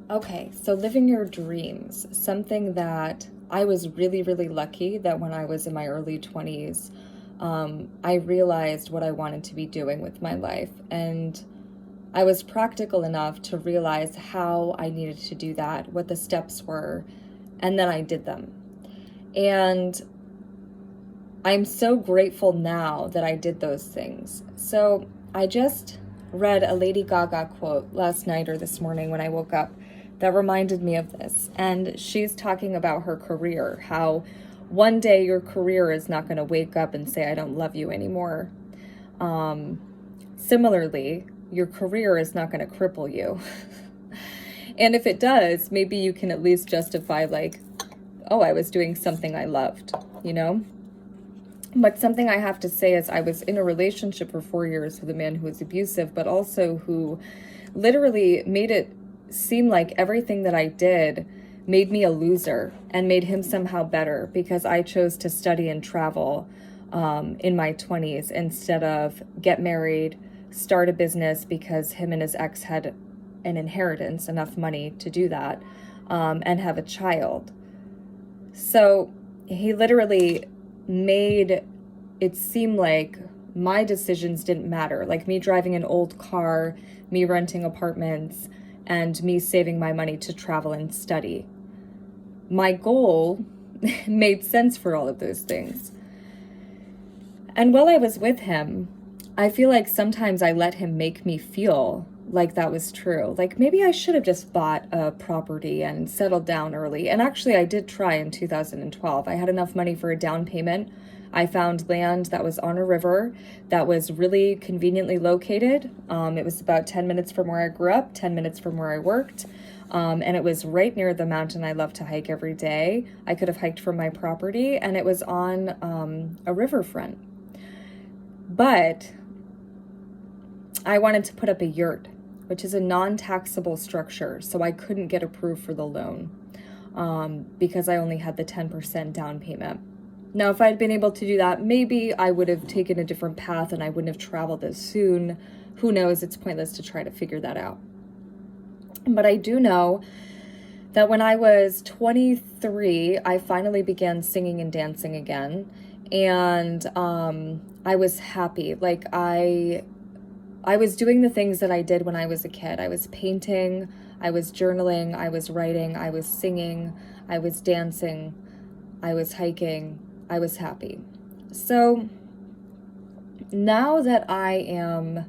Okay, so living your dreams, something that I was really, really lucky that when I was in my early 20s, I realized what I wanted to be doing with my life. And I was practical enough to realize how I needed to do that, what the steps were, and then I did them. And I'm so grateful now that I did those things. So I just read a Lady Gaga quote last night or this morning when I woke up that reminded me of this. And she's talking about her career, how one day your career is not going to wake up and say, I don't love you anymore. Similarly, your career is not going to cripple you. And if it does, maybe you can at least justify, like, oh, I was doing something I loved, you know? But something I have to say is I was in a relationship for 4 years with a man who was abusive, but also who literally made it seem like everything that I did made me a loser and made him somehow better because I chose to study and travel in my 20s instead of get married, start a business because him and his ex had an inheritance, enough money to do that, and have a child. So he literally made it seem like my decisions didn't matter, like me driving an old car, me renting apartments, and me saving my money to travel and study. My goal made sense for all of those things. And while I was with him, I feel like sometimes I let him make me feel like that was true. Like maybe I should have just bought a property and settled down early. And actually, I did try in 2012. I had enough money for a down payment. I found land that was on a river that was really conveniently located. It was about 10 minutes from where I grew up, 10 minutes from where I worked. And it was right near the mountain I love to hike every day. I could have hiked from my property, and it was on a riverfront. But I wanted to put up a yurt, which is a non-taxable structure, so I couldn't get approved for the loan because I only had the 10% down payment. Now, if I'd been able to do that, maybe I would have taken a different path and I wouldn't have traveled as soon. Who knows? It's pointless to try to figure that out. But I do know that when I was 23, I finally began singing and dancing again. And I was happy. Like I was doing the things that I did when I was a kid. I was painting, I was journaling, I was writing, I was singing, I was dancing, I was hiking, I was happy. So now that I am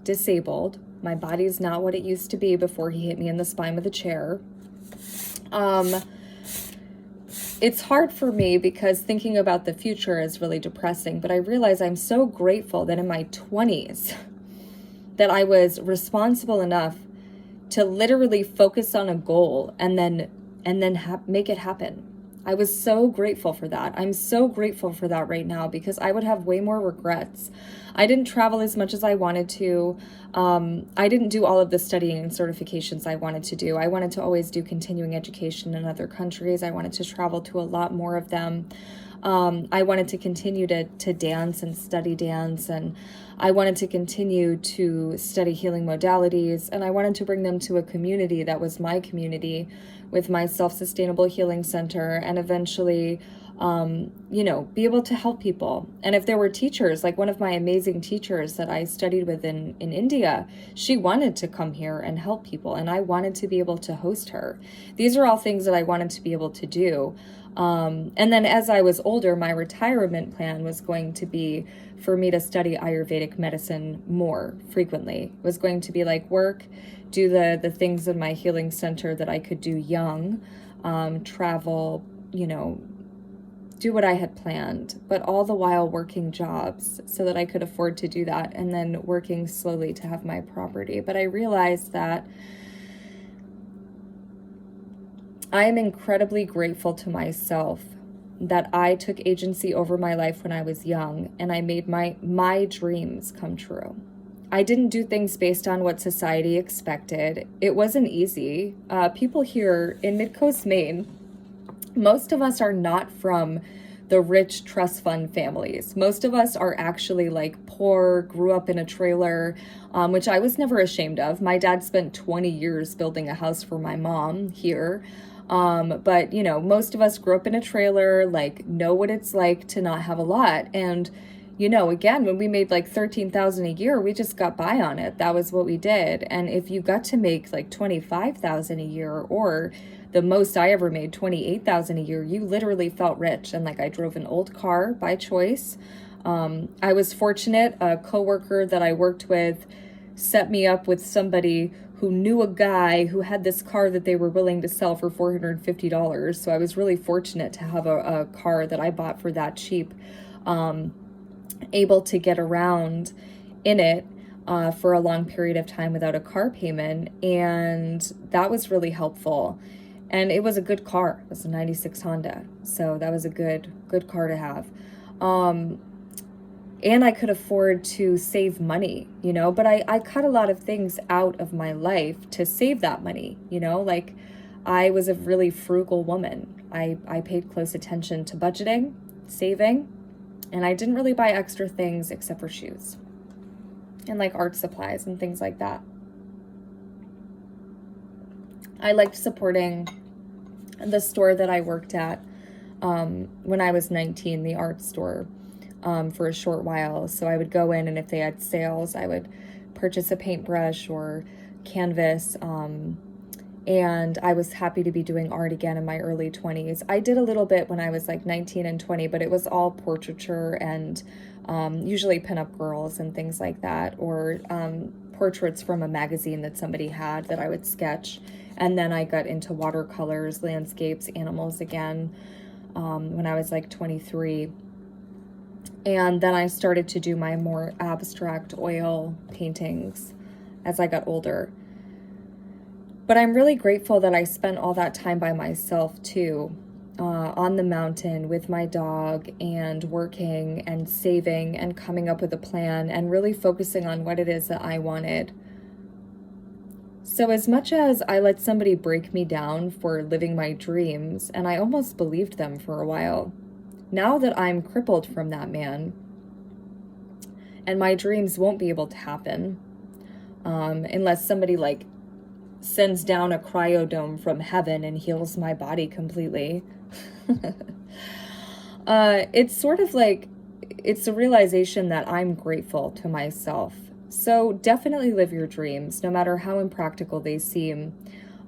disabled, my body's not what it used to be before he hit me in the spine with a chair. It's hard for me because thinking about the future is really depressing, but I realize I'm so grateful that in my 20s that I was responsible enough to literally focus on a goal and then make it happen. I was so grateful for that. I'm so grateful for that right now because I would have way more regrets. I didn't travel as much as I wanted to. I didn't do all of the studying and certifications I wanted to do. I wanted to always do continuing education in other countries. I wanted to travel to a lot more of them. I wanted to continue to dance and study dance, and I wanted to continue to study healing modalities, and I wanted to bring them to a community that was my community with my self-sustainable healing center, and eventually, be able to help people. And if there were teachers, like one of my amazing teachers that I studied with in India, she wanted to come here and help people, and I wanted to be able to host her. These are all things that I wanted to be able to do. And then as I was older, my retirement plan was going to be for me to study Ayurvedic medicine more frequently. It was going to be like work, do the things in my healing center that I could do young, travel, do what I had planned, but all the while working jobs so that I could afford to do that, and then working slowly to have my property. But I realized that I am incredibly grateful to myself that I took agency over my life when I was young and I made my dreams come true. I didn't do things based on what society expected. It wasn't easy. People here in Midcoast, Maine, most of us are not from the rich trust fund families. Most of us are actually like poor, grew up in a trailer, which I was never ashamed of. My dad spent 20 years building a house for my mom here. But you know, most of us grew up in a trailer, like know what it's like to not have a lot. And you know, again, when we made like 13,000 a year, we just got by on it. That was what we did. And if you got to make like 25,000 a year, or the most I ever made, 28,000 a year, you literally felt rich. And like, I drove an old car by choice. I was fortunate. A coworker that I worked with set me up with somebody who knew a guy who had this car that they were willing to sell for $450. So I was really fortunate to have a car that I bought for that cheap. Able to get around in it for a long period of time without a car payment, and that was really helpful. And it was a good car. It was a 96 Honda, so that was a good car to have. And I could afford to save money, you know, but I cut a lot of things out of my life to save that money, you know, like I was a really frugal woman. I paid close attention to budgeting, saving, and I didn't really buy extra things except for shoes and like art supplies and things like that. I liked supporting the store that I worked at when I was 19, the art store, for a short while. So I would go in, and if they had sales, I would purchase a paintbrush or canvas. And I was happy to be doing art again in my early 20s. I did a little bit when I was like 19 and 20, but it was all portraiture and usually pinup girls and things like that, or portraits from a magazine that somebody had that I would sketch. And then I got into watercolors, landscapes, animals again when I was like 23. And then I started to do my more abstract oil paintings as I got older. But I'm really grateful that I spent all that time by myself too, on the mountain with my dog and working and saving and coming up with a plan and really focusing on what it is that I wanted. So as much as I let somebody break me down for living my dreams, and I almost believed them for a while, now that I'm crippled from that man and my dreams won't be able to happen unless somebody like sends down a cryodome from heaven and heals my body completely. It's sort of like, it's a realization that I'm grateful to myself. So definitely live your dreams, no matter how impractical they seem.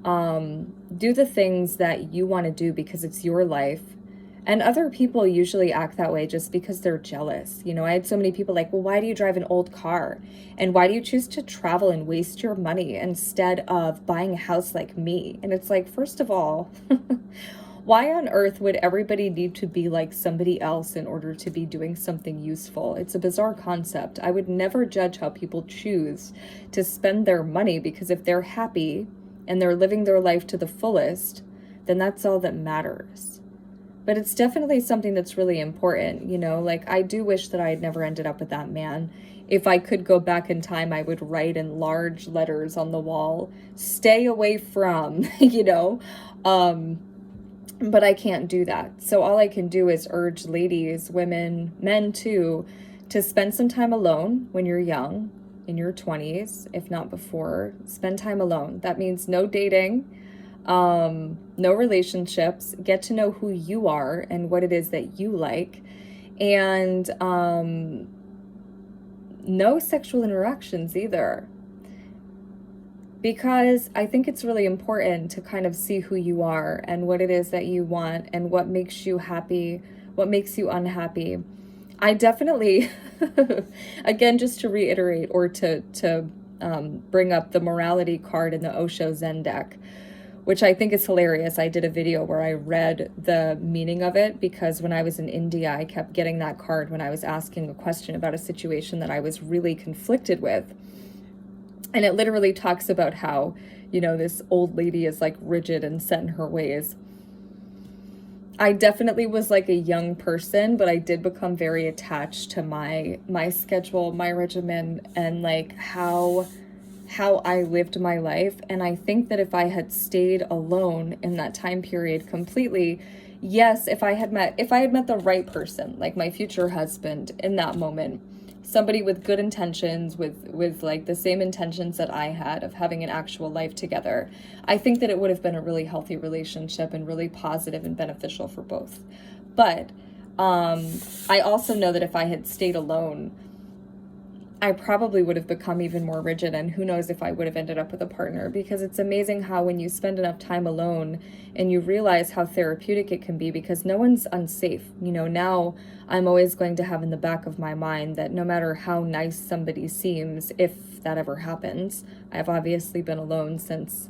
Do the things that you want to do because it's your life. And other people usually act that way just because they're jealous. You know, I had so many people like, well, why do you drive an old car? And why do you choose to travel and waste your money instead of buying a house like me? And it's like, first of all, why on earth would everybody need to be like somebody else in order to be doing something useful? It's a bizarre concept. I would never judge how people choose to spend their money, because if they're happy and they're living their life to the fullest, then that's all that matters. But it's definitely something that's really important, you know, like I do wish that I had never ended up with that man. If I could go back in time, I would write in large letters on the wall, stay away from, you know, but I can't do that. So all I can do is urge ladies, women, men too, to spend some time alone when you're young, in your 20s, if not before. Spend time alone. That means no dating. No relationships. Get to know who you are and what it is that you like, and no sexual interactions either, because I think it's really important to kind of see who you are and what it is that you want and what makes you happy, what makes you unhappy. I definitely, again, just to reiterate or to bring up the morality card in the Osho Zen deck, which I think is hilarious. I did a video where I read the meaning of it, because when I was in India, I kept getting that card when I was asking a question about a situation that I was really conflicted with. And it literally talks about how, you know, this old lady is like rigid and set in her ways. I definitely was like a young person, but I did become very attached to my schedule, my regimen, and like how I lived my life. And I think that if I had stayed alone in that time period completely, yes, if I had met the right person, like my future husband in that moment, somebody with good intentions, with like the same intentions that I had of having an actual life together, I think that it would have been a really healthy relationship and really positive and beneficial for both. But I also know that if I had stayed alone, I probably would have become even more rigid, and who knows if I would have ended up with a partner, because it's amazing how when you spend enough time alone and you realize how therapeutic it can be, because no one's unsafe. You know, now I'm always going to have in the back of my mind that no matter how nice somebody seems, if that ever happens, I've obviously been alone since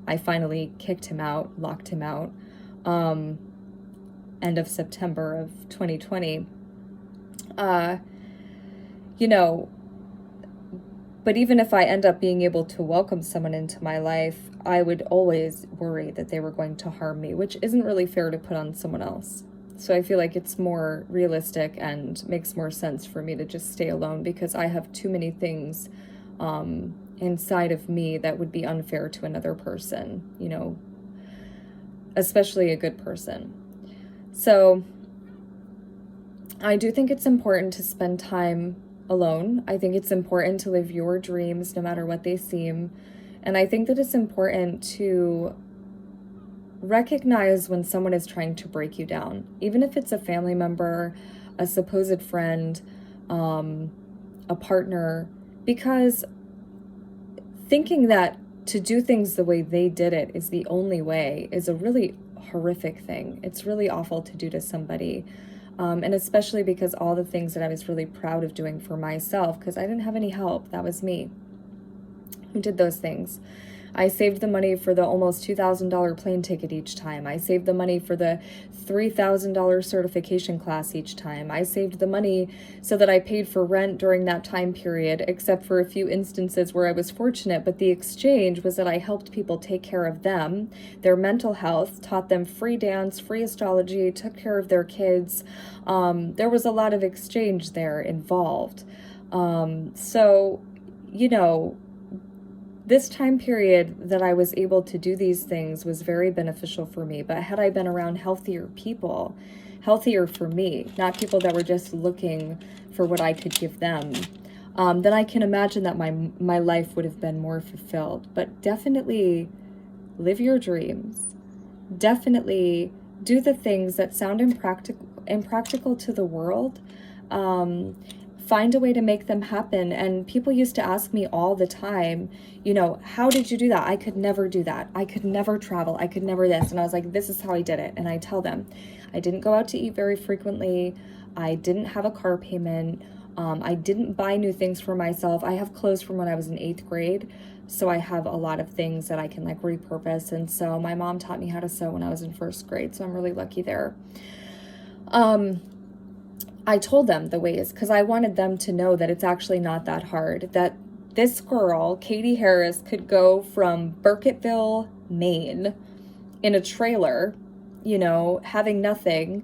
I finally kicked him out, locked him out, end of September of 2020. You know, but even if I end up being able to welcome someone into my life, I would always worry that they were going to harm me, which isn't really fair to put on someone else. So I feel like it's more realistic and makes more sense for me to just stay alone, because I have too many things inside of me that would be unfair to another person, you know, especially a good person. So I do think it's important to spend time alone. I think it's important to live your dreams no matter what they seem. And I think that it's important to recognize when someone is trying to break you down, even if it's a family member, a supposed friend, a partner, because thinking that to do things the way they did it is the only way is a really horrific thing. It's really awful to do to somebody. And especially because all the things that I was really proud of doing for myself, because I didn't have any help. That was me who did those things. I saved the money for the almost $2,000 plane ticket each time. I saved the money for the $3,000 certification class each time. I saved the money so that I paid for rent during that time period, except for a few instances where I was fortunate. But the exchange was that I helped people take care of them, their mental health, taught them free dance, free astrology, took care of their kids. There was a lot of exchange there involved. So, you know, this time period that I was able to do these things was very beneficial for me. But had I been around healthier people, healthier for me, not people that were just looking for what I could give them, then I can imagine that my life would have been more fulfilled. But definitely live your dreams. Definitely do the things that sound impractical to the world. Find a way to make them happen. And people used to ask me all the time, you know, how did you do that? I could never do that. I could never travel. I could never this. And I was like, this is how I did it. And I tell them, I didn't go out to eat very frequently. I didn't have a car payment. I didn't buy new things for myself. I have clothes from when I was in 8th grade. So I have a lot of things that I can like repurpose. And so my mom taught me how to sew when I was in 1st grade. So I'm really lucky there. I told them the ways because I wanted them to know that it's actually not that hard, that this girl, Katie Harris, could go from Burkittville, Maine in a trailer, you know, having nothing,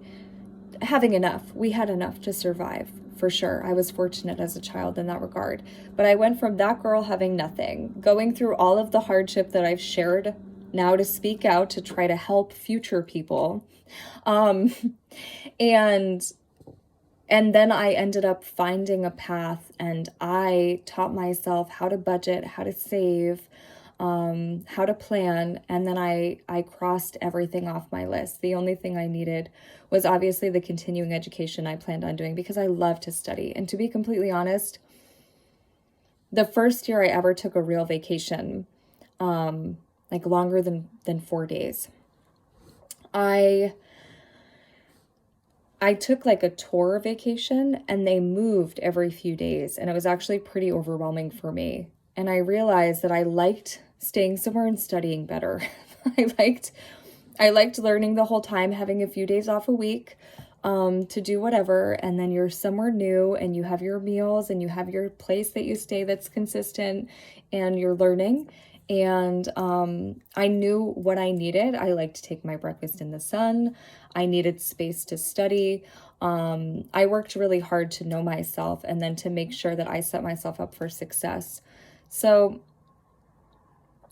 having enough. We had enough to survive, for sure. I was fortunate as a child in that regard. But I went from that girl having nothing, going through all of the hardship that I've shared now to speak out to try to help future people. And then I ended up finding a path, and I taught myself how to budget, how to save, how to plan. And then I crossed everything off my list. The only thing I needed was obviously the continuing education I planned on doing because I love to study. And to be completely honest, the first year I ever took a real vacation, like longer than 4 days, I took like a tour vacation, and they moved every few days, and it was actually pretty overwhelming for me. And I realized that I liked staying somewhere and studying better. I liked learning the whole time, having a few days off a week to do whatever, and then you're somewhere new and you have your meals and you have your place that you stay that's consistent and you're learning. And I knew what I needed. I like to take my breakfast in the sun. I needed space to study. I worked really hard to know myself and then to make sure that I set myself up for success. So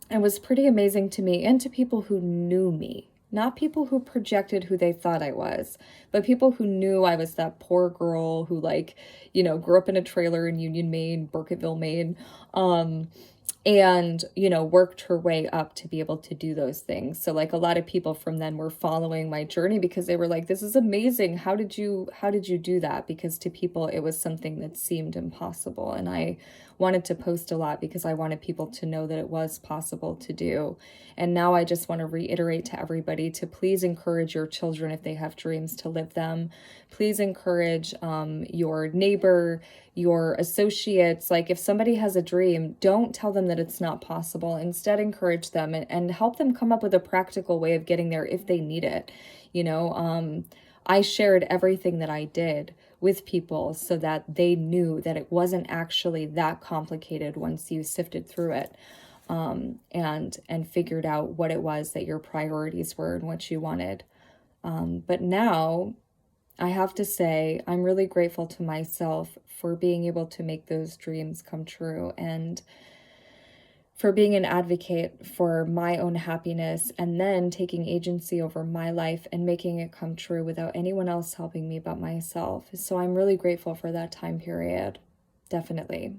it was pretty amazing to me and to people who knew me. Not people who projected who they thought I was, but people who knew I was that poor girl who, like, grew up in a trailer in Union, Maine, Burkittville, Maine, and, worked her way up to be able to do those things. So like a lot of people from then were following my journey because they were like, this is amazing. How did you do that? Because to people, it was something that seemed impossible. And I wanted to post a lot because I wanted people to know that it was possible to do. And now I just want to reiterate to everybody to please encourage your children if they have dreams to live them. Please encourage your neighbor, your associates. Like if somebody has a dream, don't tell them that it's not possible. Instead, encourage them and help them come up with a practical way of getting there if they need it. I shared everything that I did with people so that they knew that it wasn't actually that complicated once you sifted through it, and figured out what it was that your priorities were and what you wanted. But now I have to say, I'm really grateful to myself for being able to make those dreams come true and for being an advocate for my own happiness and then taking agency over my life and making it come true without anyone else helping me but myself. So I'm really grateful for that time period. Definitely.